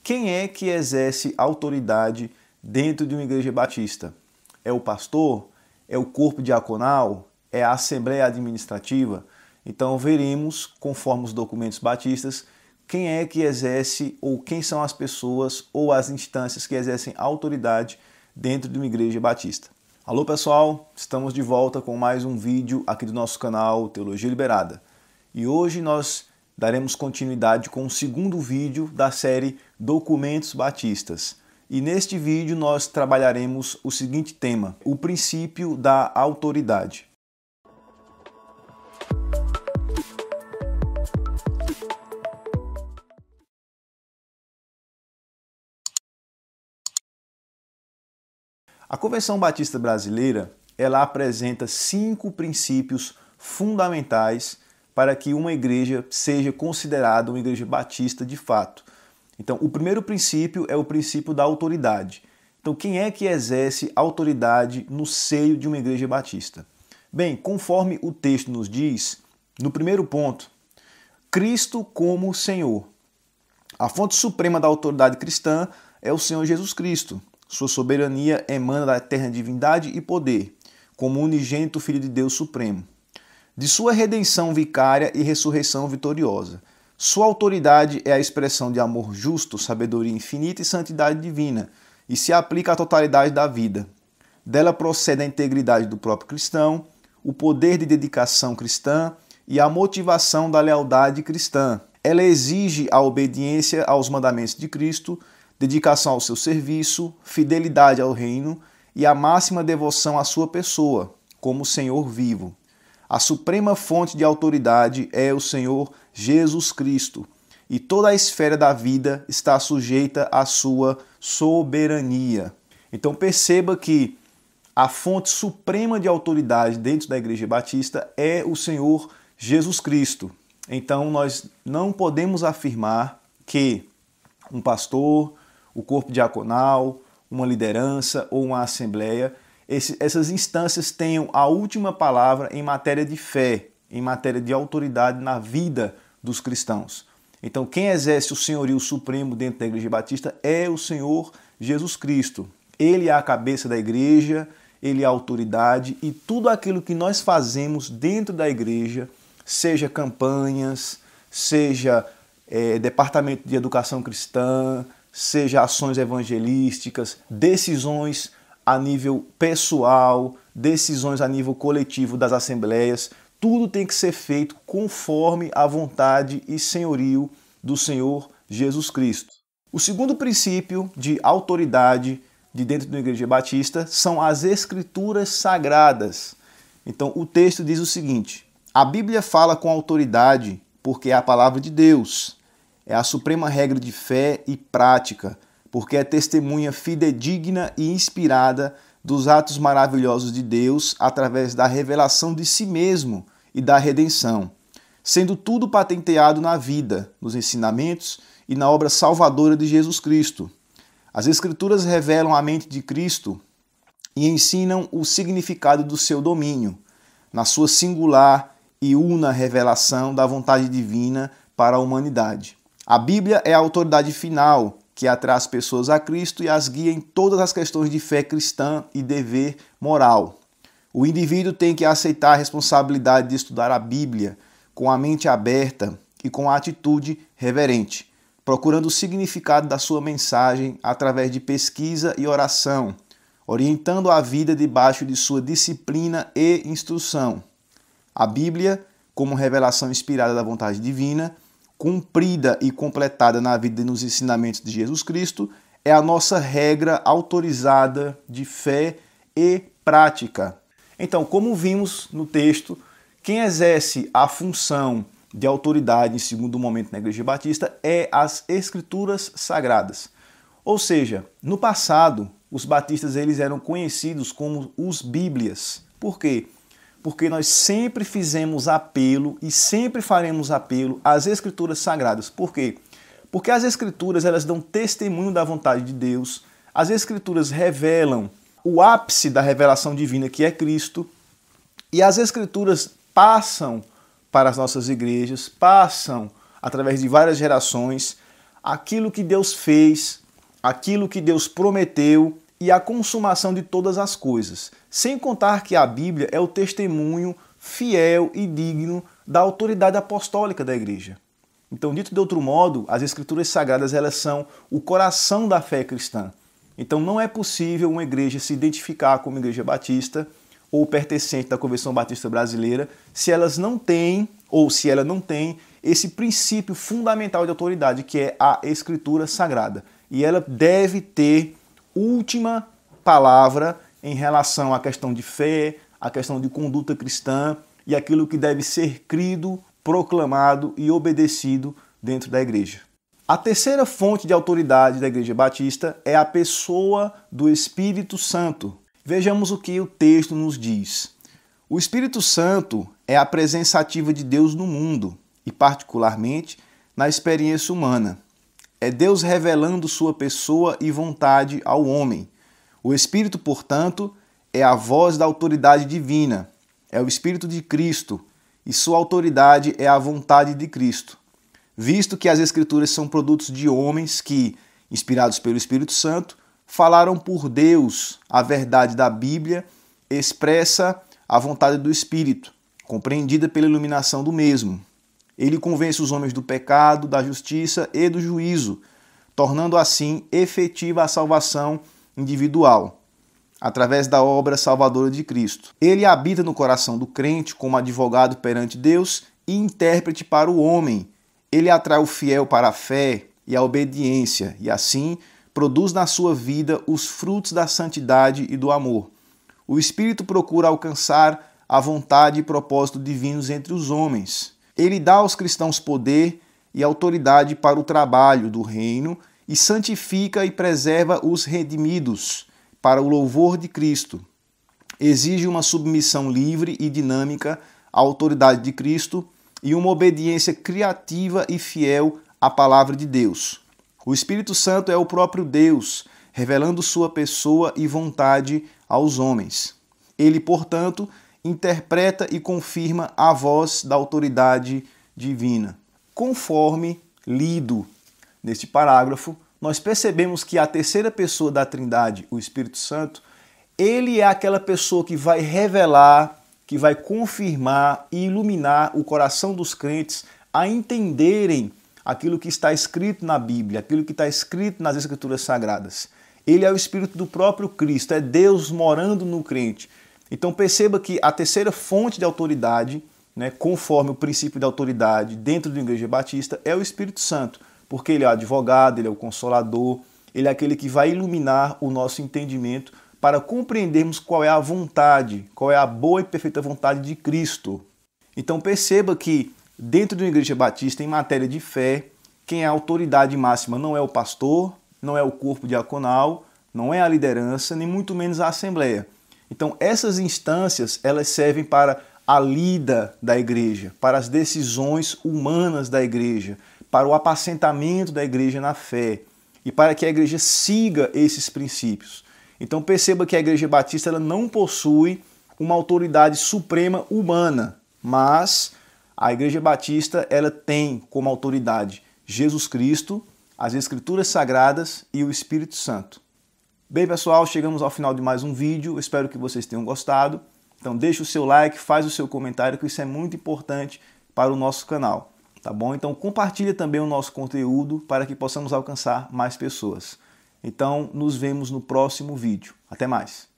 Quem é que exerce autoridade dentro de uma igreja batista? É o pastor? É o corpo diaconal? É a assembleia administrativa? Então veremos, conforme os documentos batistas, quem é que exerce ou quem são as pessoas ou as instâncias que exercem autoridade dentro de uma igreja batista. Alô pessoal, estamos de volta com mais um vídeo aqui do nosso canal Teologia Liberada. E hoje nós daremos continuidade com o segundo vídeo da série Documentos Batistas. E neste vídeo nós trabalharemos o seguinte tema: o princípio da autoridade. A Convenção Batista Brasileira, ela apresenta 5 princípios fundamentais para que uma igreja seja considerada uma igreja batista de fato. Então, o primeiro princípio é o princípio da autoridade. Então, quem é que exerce autoridade no seio de uma igreja batista? Bem, conforme o texto nos diz, no primeiro ponto, Cristo como Senhor. A fonte suprema da autoridade cristã é o Senhor Jesus Cristo. Sua soberania emana da eterna divindade e poder, como unigênito Filho de Deus Supremo. De sua redenção vicária e ressurreição vitoriosa. Sua autoridade é a expressão de amor justo, sabedoria infinita e santidade divina, e se aplica à totalidade da vida. Dela procede a integridade do próprio cristão, o poder de dedicação cristã e a motivação da lealdade cristã. Ela exige a obediência aos mandamentos de Cristo, dedicação ao seu serviço, fidelidade ao reino e a máxima devoção à sua pessoa, como Senhor vivo. A suprema fonte de autoridade é o Senhor Jesus Cristo, e toda a esfera da vida está sujeita à sua soberania. Então perceba que a fonte suprema de autoridade dentro da Igreja Batista é o Senhor Jesus Cristo. Então nós não podemos afirmar que um pastor, o corpo diaconal, uma liderança ou uma assembleia, essas instâncias tenham a última palavra em matéria de fé, em matéria de autoridade na vida dos cristãos. Então, quem exerce o senhorio supremo dentro da Igreja Batista é o Senhor Jesus Cristo. Ele é a cabeça da igreja, ele é a autoridade e tudo aquilo que nós fazemos dentro da igreja, seja campanhas, seja departamento de educação cristã, seja ações evangelísticas, decisões a nível pessoal, decisões a nível coletivo das assembleias, tudo tem que ser feito conforme a vontade e senhorio do Senhor Jesus Cristo. O segundo princípio de autoridade de dentro da Igreja Batista são as Escrituras Sagradas. Então o texto diz o seguinte: a Bíblia fala com autoridade porque é a palavra de Deus. É a suprema regra de fé e prática, porque é testemunha fidedigna e inspirada dos atos maravilhosos de Deus através da revelação de si mesmo e da redenção, sendo tudo patenteado na vida, nos ensinamentos e na obra salvadora de Jesus Cristo. As Escrituras revelam a mente de Cristo e ensinam o significado do seu domínio, na sua singular e una revelação da vontade divina para a humanidade. A Bíblia é a autoridade final que atrai as pessoas a Cristo e as guia em todas as questões de fé cristã e dever moral. O indivíduo tem que aceitar a responsabilidade de estudar a Bíblia com a mente aberta e com a atitude reverente, procurando o significado da sua mensagem através de pesquisa e oração, orientando a vida debaixo de sua disciplina e instrução. A Bíblia, como revelação inspirada da vontade divina, cumprida e completada na vida e nos ensinamentos de Jesus Cristo, é a nossa regra autorizada de fé e prática. Então, como vimos no texto, quem exerce a função de autoridade em segundo momento na Igreja Batista é as Escrituras Sagradas. Ou seja, no passado, os batistas eles eram conhecidos como os Bíblias. Por quê? Porque nós sempre fizemos apelo e sempre faremos apelo às Escrituras Sagradas. Por quê? Porque as Escrituras elas dão testemunho da vontade de Deus, as Escrituras revelam o ápice da revelação divina que é Cristo, e as Escrituras passam para as nossas igrejas, passam através de várias gerações aquilo que Deus fez, aquilo que Deus prometeu e a consumação de todas as coisas. Sem contar que a Bíblia é o testemunho fiel e digno da autoridade apostólica da igreja. Então, dito de outro modo, as Escrituras Sagradas elas são o coração da fé cristã. Então, não é possível uma igreja se identificar como igreja batista ou pertencente da Convenção Batista Brasileira se elas não têm, ou se ela não tem, esse princípio fundamental de autoridade, que é a Escritura Sagrada. E ela deve ter última palavra em relação à questão de fé, à questão de conduta cristã e aquilo que deve ser crido, proclamado e obedecido dentro da igreja. A terceira fonte de autoridade da Igreja Batista é a pessoa do Espírito Santo. Vejamos o que o texto nos diz. O Espírito Santo é a presença ativa de Deus no mundo e, particularmente, na experiência humana. É Deus revelando sua pessoa e vontade ao homem. O Espírito, portanto, é a voz da autoridade divina, é o Espírito de Cristo, e sua autoridade é a vontade de Cristo. Visto que as Escrituras são produtos de homens que, inspirados pelo Espírito Santo, falaram por Deus a verdade da Bíblia, expressa a vontade do Espírito, compreendida pela iluminação do mesmo. Ele convence os homens do pecado, da justiça e do juízo, tornando assim efetiva a salvação individual, através da obra salvadora de Cristo. Ele habita no coração do crente como advogado perante Deus e intérprete para o homem. Ele atrai o fiel para a fé e a obediência e, assim, produz na sua vida os frutos da santidade e do amor. O Espírito procura alcançar a vontade e propósito divinos entre os homens. Ele dá aos cristãos poder e autoridade para o trabalho do reino e santifica e preserva os redimidos para o louvor de Cristo. Exige uma submissão livre e dinâmica à autoridade de Cristo e uma obediência criativa e fiel à palavra de Deus. O Espírito Santo é o próprio Deus, revelando sua pessoa e vontade aos homens. Ele, portanto, interpreta e confirma a voz da autoridade divina. Conforme lido neste parágrafo, nós percebemos que a terceira pessoa da Trindade, o Espírito Santo, ele é aquela pessoa que vai revelar, que vai confirmar e iluminar o coração dos crentes a entenderem aquilo que está escrito na Bíblia, aquilo que está escrito nas Escrituras Sagradas. Ele é o Espírito do próprio Cristo, é Deus morando no crente. Então perceba que a terceira fonte de autoridade, conforme o princípio de autoridade dentro da Igreja Batista, é o Espírito Santo, porque ele é o advogado, ele é o consolador, ele é aquele que vai iluminar o nosso entendimento para compreendermos qual é a vontade, qual é a boa e perfeita vontade de Cristo. Então perceba que dentro da Igreja Batista, em matéria de fé, quem é a autoridade máxima não é o pastor, não é o corpo diaconal, não é a liderança, nem muito menos a assembleia. Então essas instâncias, elas servem para a lida da igreja, para as decisões humanas da igreja, para o apacentamento da igreja na fé e para que a igreja siga esses princípios. Então perceba que a Igreja Batista ela não possui uma autoridade suprema humana, mas a Igreja Batista ela tem como autoridade Jesus Cristo, as Escrituras Sagradas e o Espírito Santo. Bem, pessoal, chegamos ao final de mais um vídeo. Espero que vocês tenham gostado. Então deixa o seu like, faz o seu comentário, que isso é muito importante para o nosso canal. Tá bom? Então compartilha também o nosso conteúdo para que possamos alcançar mais pessoas. Então nos vemos no próximo vídeo. Até mais!